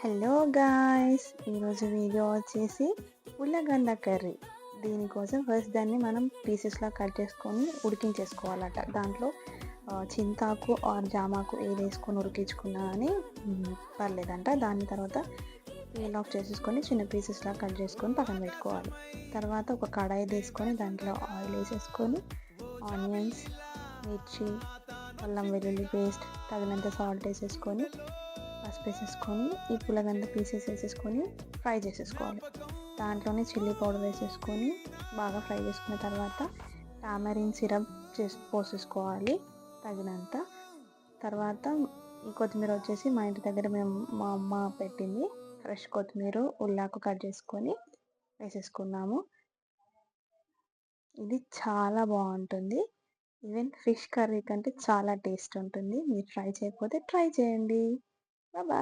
Hello guys! ఈరోజు video వచ్చేసి ఉల్లగడ్డ కర్రీ. దీనికోసం ఫస్ట్ దాన్ని మనం పీసెస్‌లా కట్ చేసుకొని ఉడికించేసుకోవాలట. దాంట్లో చింతాకు ఆర్ జామాకు ఏదేసుకొని ఉడికించుకున్నా గానీ పర్లేదంట. దాని తర్వాత పీల్ ఆఫ్ చేసేసుకొని చిన్న పీసెస్‌లా కట్ చేసుకొని పక్కన పెట్టుకోవాలి. తర్వాత ఒక కడాయి తీసుకొని దాంట్లో ఆయిల్ ఏసేసుకొని ఆనియన్స్, మిర్చి, అల్లం వెల్లుల్లి పేస్ట్, తగినంత సాల్ట్ ఏసేసుకొని పసుపు వేసేసుకొని ఈ పులగంత పీసెస్ వేసేసుకొని ఫ్రై చేసేసుకోవాలి. దాంట్లోనే చిల్లీ పౌడర్ వేసేసుకొని బాగా ఫ్రై చేసుకున్న తర్వాత టామరిన్ సిరప్ పోసేసుకోవాలి తగినంత. తర్వాత ఈ కొత్తిమీర వచ్చేసి మా ఇంటి దగ్గర మా అమ్మ పెట్టింది. ఫ్రెష్ కొత్తిమీర ఉల్లాకు కట్ చేసుకొని వేసేసుకున్నాము. ఇది చాలా బాగుంటుంది. ఈవెన్ ఫిష్ కర్రీ కంటే చాలా టేస్ట్ ఉంటుంది. మీరు ట్రై చేయకపోతే ట్రై చేయండి. బాయ్.